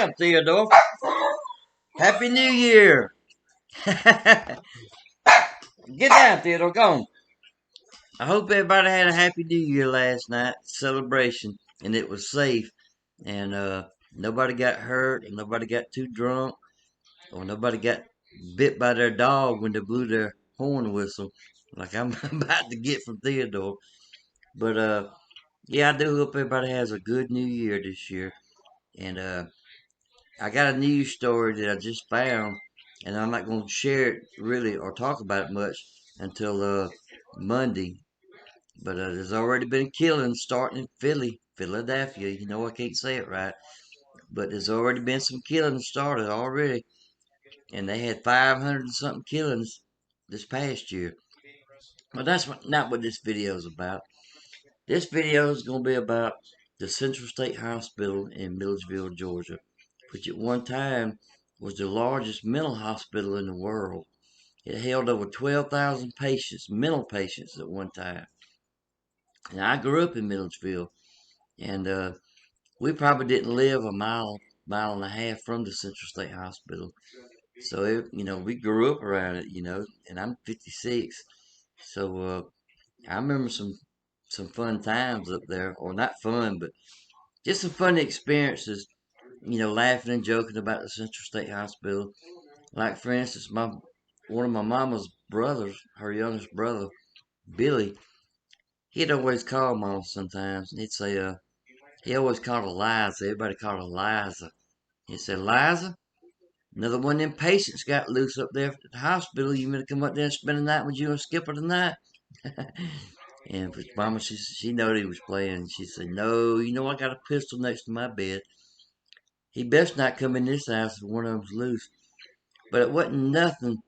down, Theodore. Happy New Year. Get down, Theodore. Go on. I hope everybody had a happy New Year last night celebration, and it was safe, and nobody got hurt, and nobody got too drunk, or nobody got bit by their dog when they blew their horn whistle, like I'm about to get from Theodore. But yeah, I do hope everybody has a good New Year this year, and I got a news story that I just found, and I'm not going to share it really or talk about it much until Monday. But there's already been killings starting in Philadelphia. You know I can't say it right, but there's already been some killings started already, and they had 500 and something killings this past year. But that's not what this video is about. This video is going to be about the Central State Hospital in Milledgeville, Georgia, which at one time was the largest mental hospital in the world. It held over 12,000 patients, mental patients at one time. And I grew up in Milledgeville, and we probably didn't live a mile and a half from the Central State Hospital. So, we grew up around it, and I'm 56. So, I remember some fun times up there, or not fun, but just some funny experiences, laughing and joking about the Central State Hospital. Like, for instance, one of my mama's brothers, her youngest brother, Billy, he'd always call Mama sometimes, and he'd say, he always called her Liza. Everybody called her Liza. He said, Liza, another one of them patients got loose up there at the hospital. You gonna come up there and spend the night with you and Skipper tonight? And Mama, she knowed he was playing. She said, no, I got a pistol next to my bed. He best not come in this house if one of them's loose. But it wasn't nothing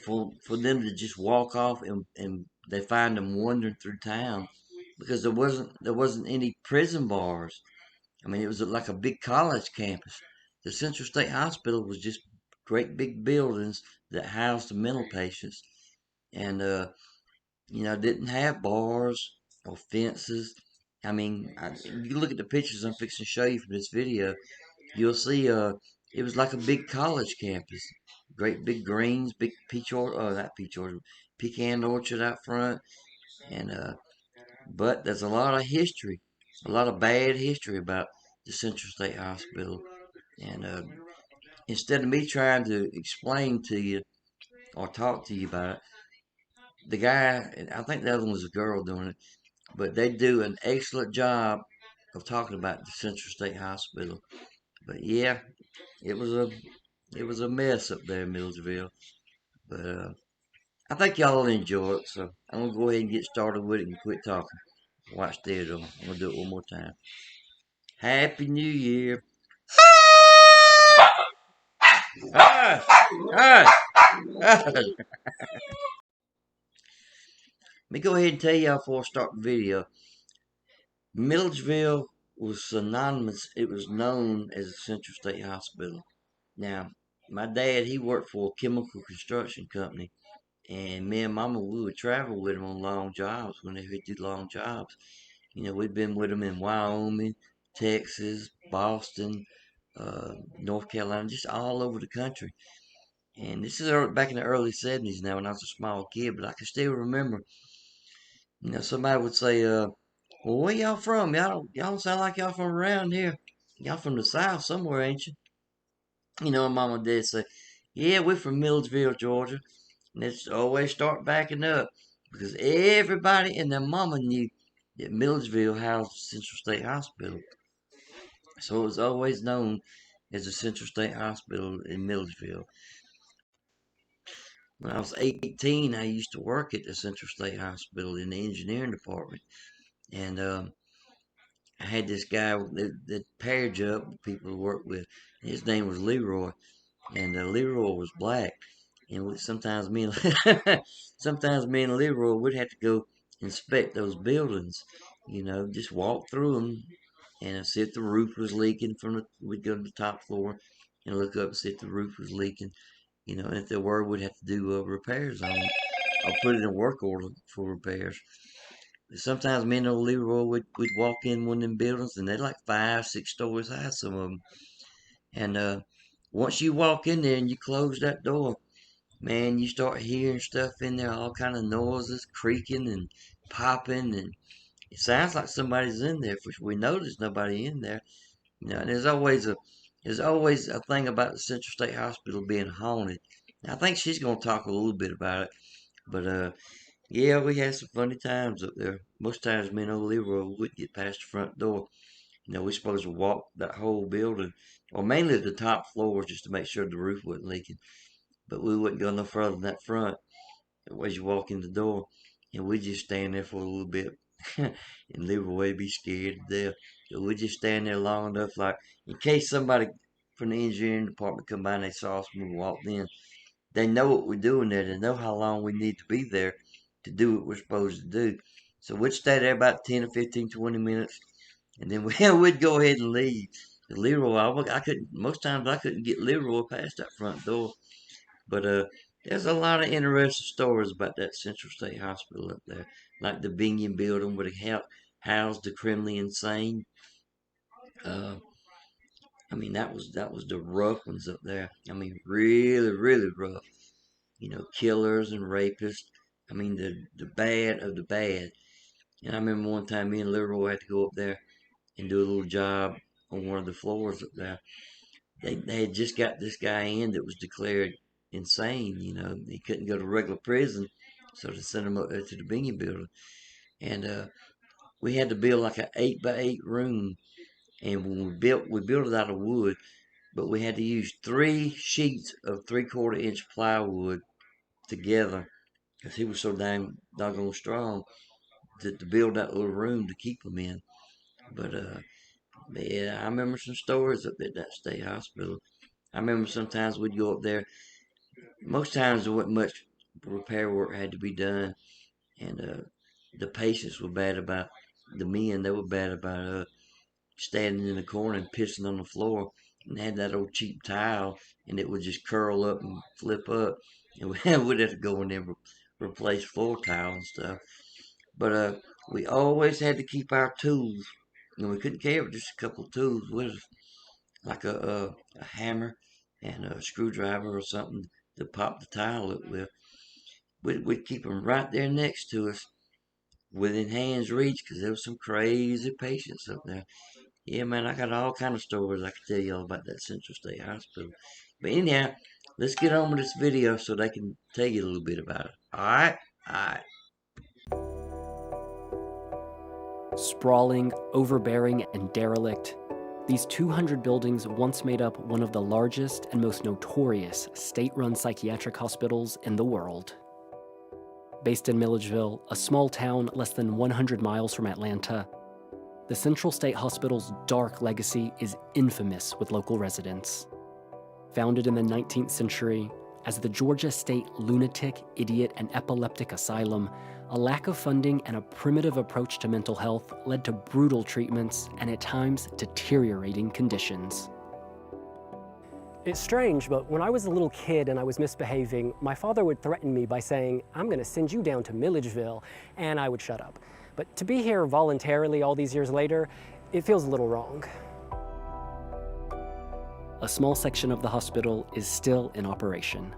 for them to just walk off and they find them wandering through town because there wasn't any prison bars. I mean, it was like a big college campus. The Central State Hospital was just great big buildings that housed the mental patients, and didn't have bars or fences. I mean, you look at the pictures I'm fixing to show you from this video, you'll see it was like a big college campus. Great big greens, big peach orchard, not peach orchard, pecan orchard out front, and but there's a lot of history, a lot of bad history about the Central State Hospital, and instead of me trying to explain to you or talk to you about it, the guy, and I think the other one was a girl doing it, but they do an excellent job of talking about the Central State Hospital. But yeah, it was a it was a mess up there in Milledgeville. But I think y'all will enjoy it. So I'm gonna go ahead and get started with it and quit talking. Watch Theodore. I'm gonna do it one more time. Happy New Year. Ah, ah, ah. Let me go ahead and tell y'all before I start the video. Milledgeville was synonymous. It was known as the Central State Hospital. Now, my dad, he worked for a chemical construction company. And me and Mama, we would travel with him on long jobs when they would do long jobs. We'd been with him in Wyoming, Texas, Boston, North Carolina, just all over the country. And this is back in the early 70s now when I was a small kid, but I can still remember, somebody would say, well, where y'all from? Y'all don't sound like y'all from around here. Y'all from the South somewhere, ain't you? And Mama and Dad say, yeah, we're from Milledgeville, Georgia. And it's always start backing up because everybody and their mama knew that Milledgeville housed the Central State Hospital. So it was always known as the Central State Hospital in Milledgeville. When I was 18, I used to work at the Central State Hospital in the engineering department. And I had this guy that paired you up with people to work with. His name was Leroy. And Leroy was black. And sometimes me and sometimes me and Leroy would have to go inspect those buildings. Just walk through them and see if the roof was leaking we'd go to the top floor and look up and see if the roof was leaking. And if there were, we'd have to do repairs on it. I'll put it in work order for repairs. Sometimes me and old Leroy would walk in one of them buildings and they're like 5, 6 stories high, some of them. And once you walk in there and you close that door, man, you start hearing stuff in there, all kind of noises, creaking and popping, and it sounds like somebody's in there. For we know there's nobody in there. And there's always a thing about the Central State Hospital being haunted. And I think she's gonna talk a little bit about it. But yeah, we had some funny times up there. Most times me and old Leroy wouldn't get past the front door. We're supposed to walk that whole building, or mainly the top floor, just to make sure the roof wasn't leaking. But we wouldn't go no further than that front as you walk in the door. And we'd just stand there for a little bit. And Leroy would be scared to death. So we'd just stand there long enough, like, in case somebody from the engineering department come by and they saw us when we walked in. They know what we're doing there. They know how long we need to be there to do what we're supposed to do. So we'd stay there about 10 or 15, 20 minutes, and then we'd go ahead and leave. Leroy, I couldn't, most times I couldn't get Leroy past that front door. But there's a lot of interesting stories about that Central State Hospital up there, like the Binion building where they housed the criminally insane. Uh, I mean, that was the rough ones up there. I mean, really, really rough. Killers and rapists. I mean, the bad of the bad. And I remember one time me and Leroy had to go up there and do a little job on one of the floors up there. They had just got this guy in that was declared insane. He couldn't go to regular prison, so they sent him up there to the Binion building. And we had to build like an 8 by 8 room. And when we built it out of wood, but we had to use 3 sheets of 3/4 inch plywood together because he was so dang doggone strong to build that little room to keep him in. But yeah, I remember some stories up at that state hospital. I remember sometimes we'd go up there. Most times there wasn't much repair work had to be done, and the patients were bad about the men. They were bad about standing in the corner and pissing on the floor, and they had that old cheap towel, and it would just curl up and flip up, and we'd have to go in there and replace floor tile and stuff. But we always had to keep our tools. We couldn't carry just a couple of tools with us, like a hammer and a screwdriver or something to pop the tile up with. We'd keep them right there next to us, within hand's reach, because there was some crazy patients up there. Yeah, man, I got all kind of stories I can tell you all about that Central State Hospital. But anyhow, let's get on with this video so they can tell you a little bit about it. All right? All right. Sprawling, overbearing, and derelict, these 200 buildings once made up one of the largest and most notorious state-run psychiatric hospitals in the world. Based in Milledgeville, a small town less than 100 miles from Atlanta, the Central State Hospital's dark legacy is infamous with local residents. Founded in the 19th century as the Georgia State Lunatic, Idiot, and Epileptic Asylum, a lack of funding and a primitive approach to mental health led to brutal treatments and at times deteriorating conditions. It's strange, but when I was a little kid and I was misbehaving, my father would threaten me by saying, "I'm going to send you down to Milledgeville," and I would shut up. But to be here voluntarily all these years later, it feels a little wrong. A small section of the hospital is still in operation.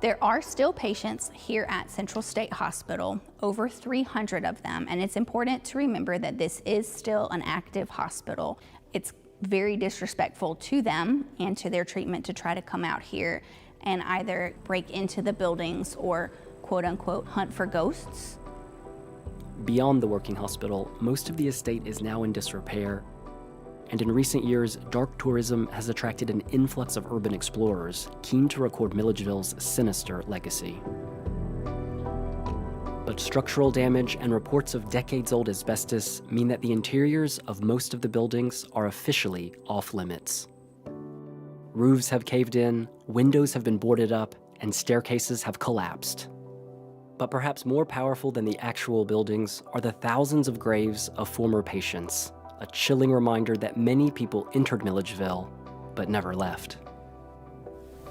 There are still patients here at Central State Hospital, over 300 of them, and it's important to remember that this is still an active hospital. It's very disrespectful to them and to their treatment to try to come out here and either break into the buildings or quote unquote hunt for ghosts. Beyond the working hospital, most of the estate is now in disrepair, and in recent years, dark tourism has attracted an influx of urban explorers keen to record Milledgeville's sinister legacy. But structural damage and reports of decades-old asbestos mean that the interiors of most of the buildings are officially off-limits. Roofs have caved in, windows have been boarded up, and staircases have collapsed. But perhaps more powerful than the actual buildings are the thousands of graves of former patients, a chilling reminder that many people entered Milledgeville, but never left.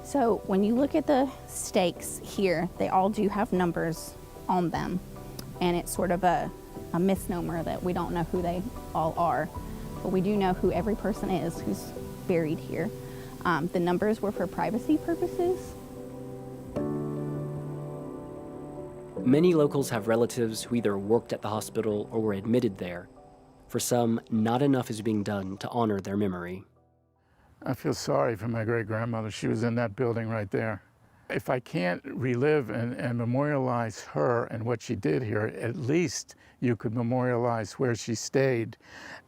So when you look at the stakes here, they all do have numbers on them. And it's sort of a misnomer that we don't know who they all are. But we do know who every person is who's buried here. The numbers were for privacy purposes. Many locals have relatives who either worked at the hospital or were admitted there. For some, not enough is being done to honor their memory. I feel sorry for my great-grandmother. She was in that building right there. If I can't relive and memorialize her and what she did here, at least you could memorialize where she stayed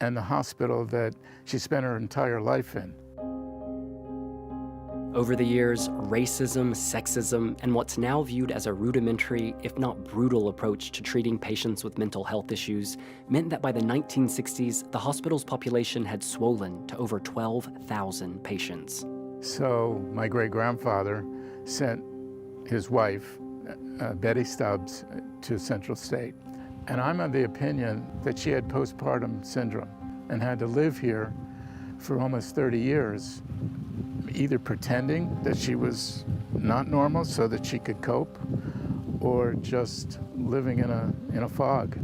and the hospital that she spent her entire life in. Over the years, racism, sexism, and what's now viewed as a rudimentary, if not brutal, approach to treating patients with mental health issues meant that by the 1960s, the hospital's population had swollen to over 12,000 patients. So my great-grandfather sent his wife, Betty Stubbs, to Central State. And I'm of the opinion that she had postpartum syndrome and had to live here for almost 30 years, either pretending that she was not normal so that she could cope, or just living in a fog.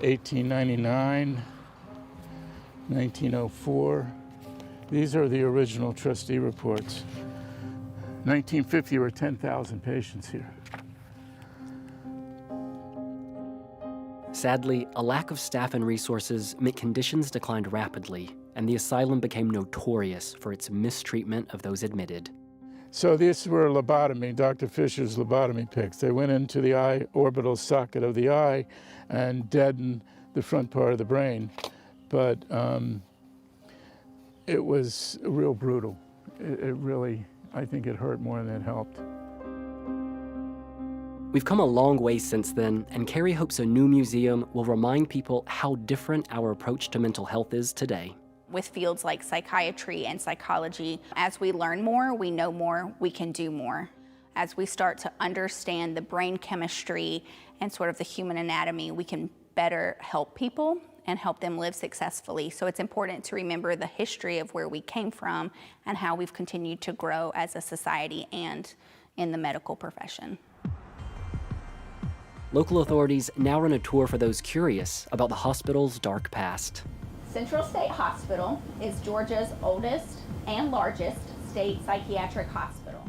1899, 1904, these are the original trustee reports. 1950 were 10,000 patients here. Sadly, a lack of staff and resources meant conditions declined rapidly, and the asylum became notorious for its mistreatment of those admitted. So these were lobotomy, Dr. Fisher's lobotomy picks. They went into the eye orbital socket of the eye and deadened the front part of the brain. But it was real brutal. It really, I think it hurt more than it helped. We've come a long way since then, and Carrie hopes a new museum will remind people how different our approach to mental health is today. With fields like psychiatry and psychology, as we learn more, we know more, we can do more. As we start to understand the brain chemistry and sort of the human anatomy, we can better help people and help them live successfully. So it's important to remember the history of where we came from and how we've continued to grow as a society and in the medical profession. Local authorities now run a tour for those curious about the hospital's dark past. Central State Hospital is Georgia's oldest and largest state psychiatric hospital.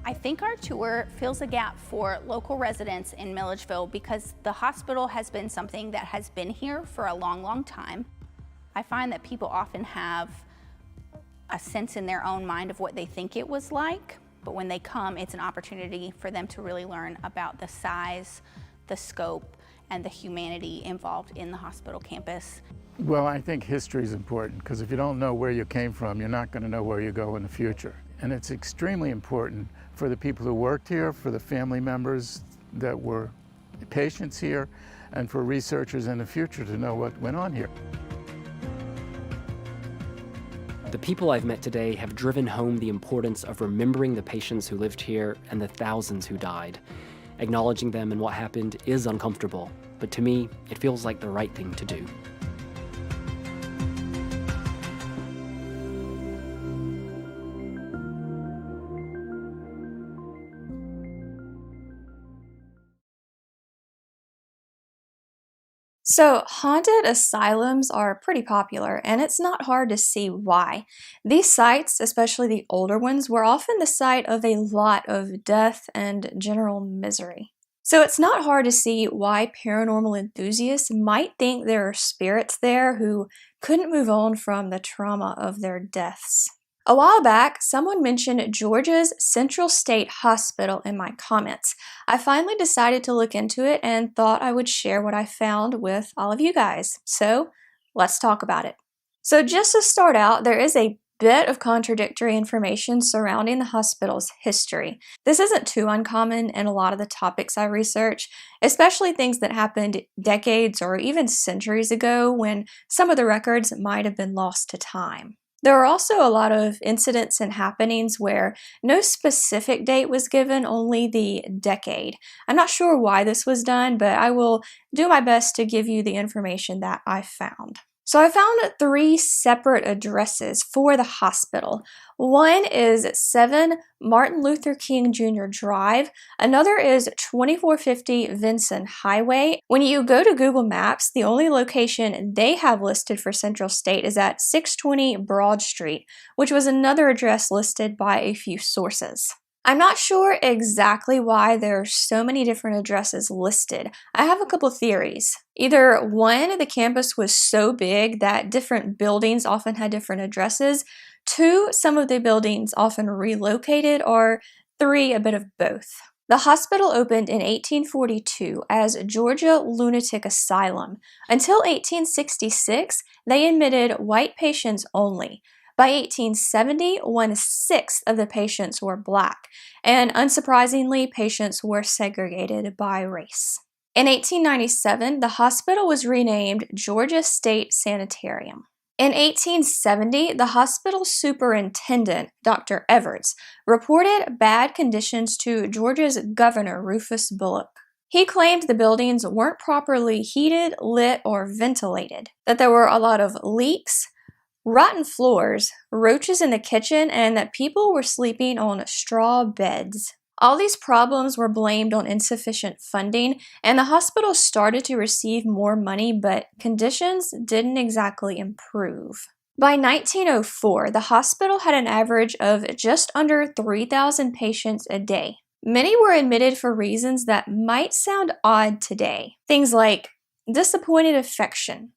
I think our tour fills a gap for local residents in Milledgeville because the hospital has been something that has been here for a long, long time. I find that people often have a sense in their own mind of what they think it was like, but when they come, it's an opportunity for them to really learn about the size, the scope, and the humanity involved in the hospital campus. Well, I think history is important because if you don't know where you came from, you're not going to know where you go in the future. And it's extremely important for the people who worked here, for the family members that were patients here, and for researchers in the future to know what went on here. The people I've met today have driven home the importance of remembering the patients who lived here and the thousands who died. Acknowledging them and what happened is uncomfortable, but to me, it feels like the right thing to do. So, haunted asylums are pretty popular, and it's not hard to see why. These sites, especially the older ones, were often the site of a lot of death and general misery. So it's not hard to see why paranormal enthusiasts might think there are spirits there who couldn't move on from the trauma of their deaths. A while back, someone mentioned Georgia's Central State Hospital in my comments. I finally decided to look into it and thought I would share what I found with all of you guys. So, let's talk about it. So just to start out, there is a bit of contradictory information surrounding the hospital's history. This isn't too uncommon in a lot of the topics I research, especially things that happened decades or even centuries ago when some of the records might have been lost to time. There are also a lot of incidents and happenings where no specific date was given, only the decade. I'm not sure why this was done, but I will do my best to give you the information that I found. So I found 3 separate addresses for the hospital. One is 7 Martin Luther King Jr. Drive. Another is 2450 Vinson Highway. When you go to Google Maps, the only location they have listed for Central State is at 620 Broad Street, which was another address listed by a few sources. I'm not sure exactly why there are so many different addresses listed. I have a couple theories. Either 1, the campus was so big that different buildings often had different addresses. 2, some of the buildings often relocated, or 3, a bit of both. The hospital opened in 1842 as Georgia Lunatic Asylum. Until 1866, they admitted white patients only. By 1870, 1/6 of the patients were Black, and unsurprisingly, patients were segregated by race. In 1897, the hospital was renamed Georgia State Sanitarium. In 1870, the hospital superintendent, Dr. Everts, reported bad conditions to Georgia's governor, Rufus Bullock. He claimed the buildings weren't properly heated, lit, or ventilated, that there were a lot of leaks, rotten floors, roaches in the kitchen, and that people were sleeping on straw beds. All these problems were blamed on insufficient funding, and the hospital started to receive more money, but conditions didn't exactly improve. By 1904, the hospital had an average of just under 3,000 patients a day. Many were admitted for reasons that might sound odd today. Things like disappointed affection,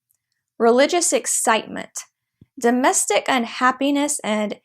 religious excitement, domestic unhappiness, and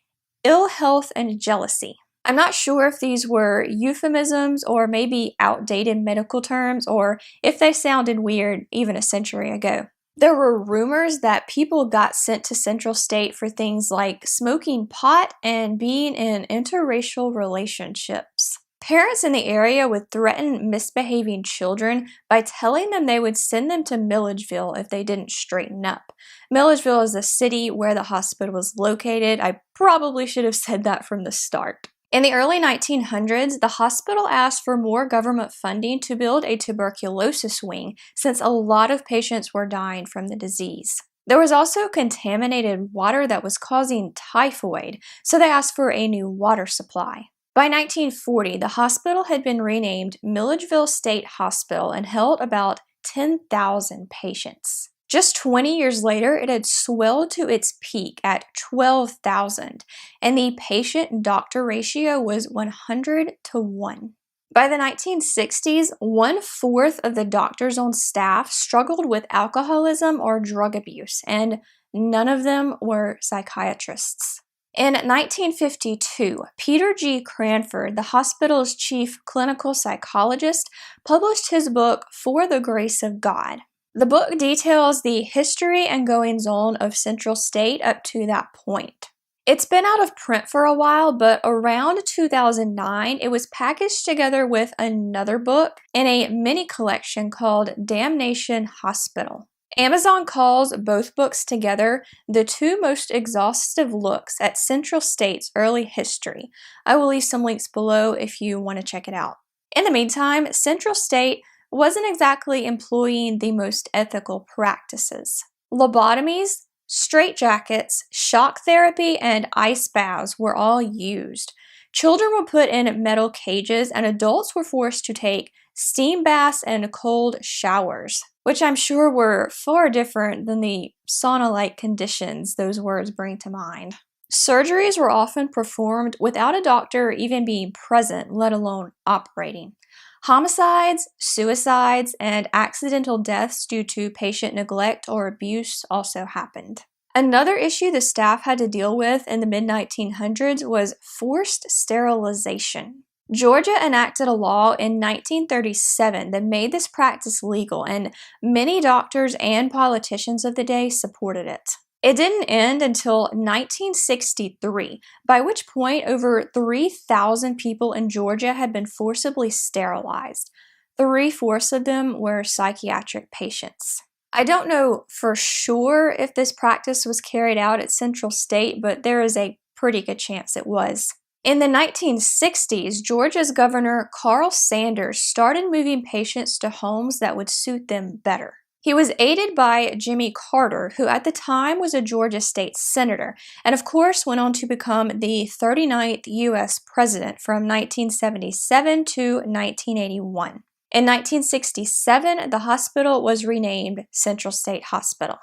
ill health and jealousy. I'm not sure if these were euphemisms or maybe outdated medical terms, or if they sounded weird even a century ago. There were rumors that people got sent to Central State for things like smoking pot and being in interracial relationships. Parents in the area would threaten misbehaving children by telling them they would send them to Milledgeville if they didn't straighten up. Milledgeville is the city where the hospital was located. I probably should have said that from the start. In the early 1900s, the hospital asked for more government funding to build a tuberculosis wing, since a lot of patients were dying from the disease. There was also contaminated water that was causing typhoid, so they asked for a new water supply. By 1940, the hospital had been renamed Milledgeville State Hospital and held about 10,000 patients. Just 20 years later, it had swelled to its peak at 12,000, and the patient-doctor ratio was 100-1. By the 1960s, 1/4 of the doctors on staff struggled with alcoholism or drug abuse, and none of them were psychiatrists. In 1952, Peter G. Cranford, the hospital's chief clinical psychologist, published his book, For the Grace of God. The book details the history and goings-on of Central State up to that point. It's been out of print for a while, but around 2009, it was packaged together with another book in a mini collection called Damnation Hospital. Amazon calls both books together the 2 most exhaustive looks at Central State's early history. I will leave some links below if you want to check it out. In the meantime, Central State wasn't exactly employing the most ethical practices. Lobotomies, straitjackets, shock therapy, and ice baths were all used. Children were put in metal cages, and adults were forced to take steam baths and cold showers, which I'm sure were far different than the sauna-like conditions those words bring to mind. Surgeries were often performed without a doctor even being present, let alone operating. Homicides, suicides, and accidental deaths due to patient neglect or abuse also happened. Another issue the staff had to deal with in the mid-1900s was forced sterilization. Georgia enacted a law in 1937 that made this practice legal, and many doctors and politicians of the day supported it. It didn't end until 1963, by which point over 3,000 people in Georgia had been forcibly sterilized. 3/4 of them were psychiatric patients. I don't know for sure if this practice was carried out at Central State, but there is a pretty good chance it was. In the 1960s, Georgia's Governor Carl Sanders started moving patients to homes that would suit them better. He was aided by Jimmy Carter, who at the time was a Georgia state senator, and of course went on to become the 39th U.S. president from 1977 to 1981. In 1967, the hospital was renamed Central State Hospital.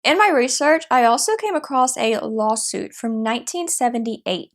In my research, I also came across a lawsuit from 1978.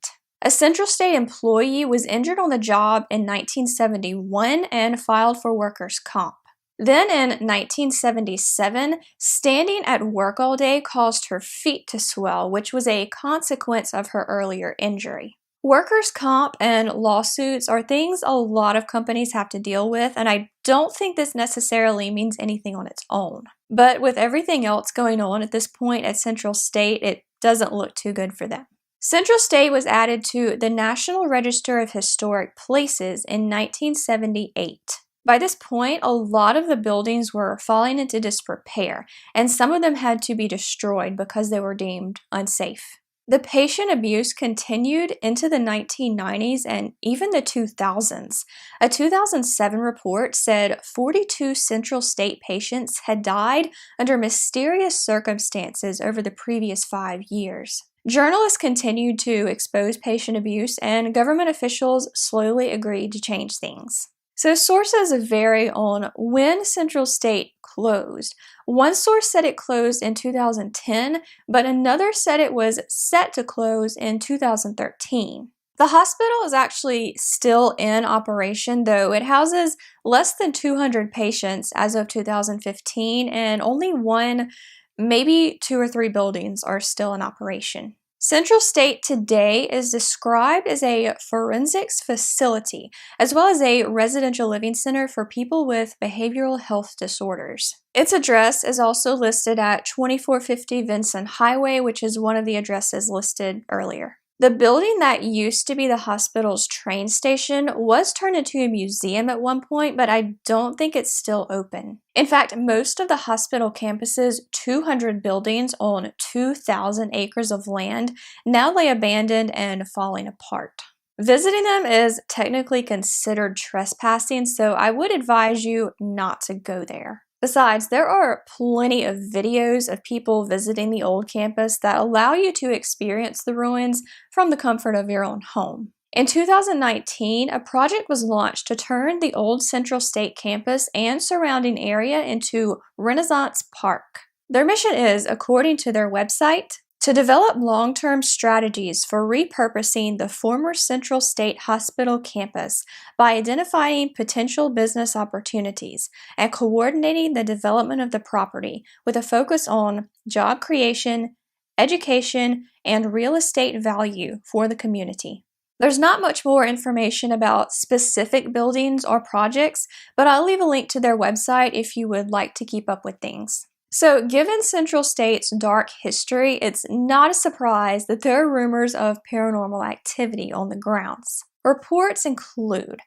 A Central State employee was injured on the job in 1971 and filed for workers' comp. Then in 1977, standing at work all day caused her feet to swell, which was a consequence of her earlier injury. Workers' comp and lawsuits are things a lot of companies have to deal with, and I don't think this necessarily means anything on its own. But with everything else going on at this point at Central State, it doesn't look too good for them. Central State was added to the National Register of Historic Places in 1978. By this point, a lot of the buildings were falling into disrepair, and some of them had to be destroyed because they were deemed unsafe. The patient abuse continued into the 1990s and even the 2000s. A 2007 report said 42 Central State patients had died under mysterious circumstances over the previous 5 years. Journalists continued to expose patient abuse, and government officials slowly agreed to change things. So sources vary on when Central State closed. One source said it closed in 2010, but another said it was set to close in 2013. The hospital is actually still in operation, though it houses less than 200 patients as of 2015, and only one, maybe 2 or 3 buildings are still in operation. Central State today is described as a forensics facility, as well as a residential living center for people with behavioral health disorders. Its address is also listed at 2450 Vincent Highway, which is one of the addresses listed earlier. The building that used to be the hospital's train station was turned into a museum at one point, but I don't think it's still open. In fact, most of the hospital campus's 200 buildings on 2,000 acres of land now lay abandoned and falling apart. Visiting them is technically considered trespassing, so I would advise you not to go there. Besides, there are plenty of videos of people visiting the old campus that allow you to experience the ruins from the comfort of your own home. In 2019, a project was launched to turn the old Central State campus and surrounding area into Renaissance Park. Their mission is, according to their website, to develop long-term strategies for repurposing the former Central State Hospital campus by identifying potential business opportunities and coordinating the development of the property with a focus on job creation, education, and real estate value for the community. There's not much more information about specific buildings or projects, but I'll leave a link to their website if you would like to keep up with things. So, given Central State's dark history, it's not a surprise that there are rumors of paranormal activity on the grounds. Reports include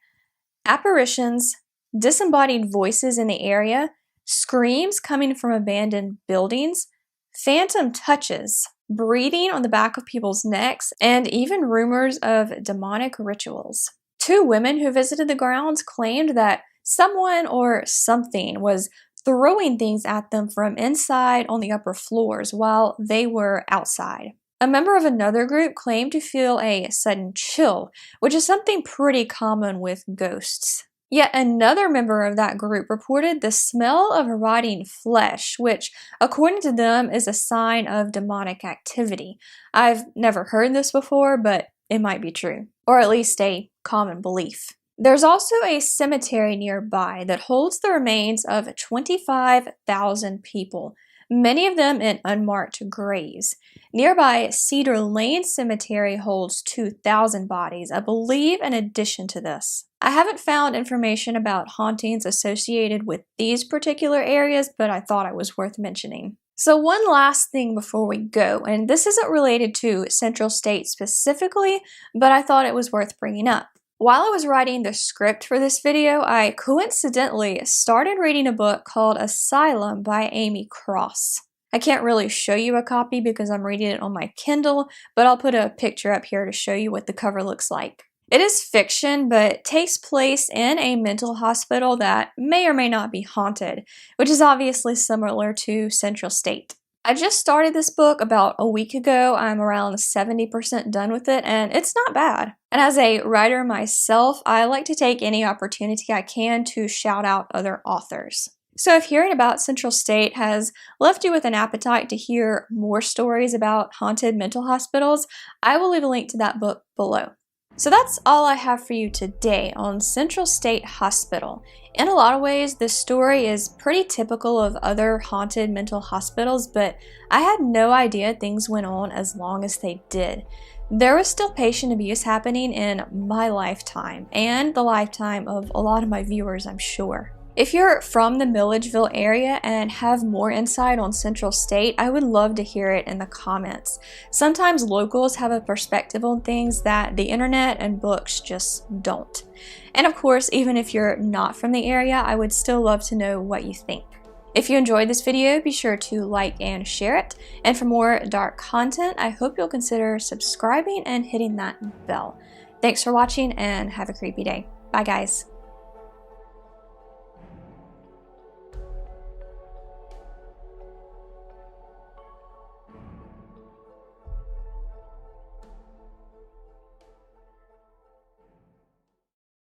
apparitions, disembodied voices in the area, screams coming from abandoned buildings, phantom touches, breathing on the back of people's necks, and even rumors of demonic rituals. 2 women who visited the grounds claimed that someone or something was throwing things at them from inside on the upper floors while they were outside. A member of another group claimed to feel a sudden chill, which is something pretty common with ghosts. Yet another member of that group reported the smell of rotting flesh, which, according to them, is a sign of demonic activity. I've never heard this before, but it might be true, or at least a common belief. There's also a cemetery nearby that holds the remains of 25,000 people, many of them in unmarked graves. Nearby Cedar Lane Cemetery holds 2,000 bodies, I believe, in addition to this. I haven't found information about hauntings associated with these particular areas, but I thought it was worth mentioning. So one last thing before we go, and this isn't related to Central State specifically, but I thought it was worth bringing up. While I was writing the script for this video, I coincidentally started reading a book called Asylum by Amy Cross. I can't really show you a copy because I'm reading it on my Kindle, but I'll put a picture up here to show you what the cover looks like. It is fiction, but takes place in a mental hospital that may or may not be haunted, which is obviously similar to Central State. I just started this book about a week ago. I'm around 70% done with it, and it's not bad. And as a writer myself, I like to take any opportunity I can to shout out other authors. So if hearing about Central State has left you with an appetite to hear more stories about haunted mental hospitals, I will leave a link to that book below. So that's all I have for you today on Central State Hospital. In a lot of ways, this story is pretty typical of other haunted mental hospitals, but I had no idea things went on as long as they did. There was still patient abuse happening in my lifetime, and the lifetime of a lot of my viewers, I'm sure. If you're from the Milledgeville area and have more insight on Central State, I would love to hear it in the comments. Sometimes locals have a perspective on things that the internet and books just don't. And of course, even if you're not from the area, I would still love to know what you think. If you enjoyed this video, be sure to like and share it. And for more dark content, I hope you'll consider subscribing and hitting that bell. Thanks for watching and have a creepy day. Bye guys.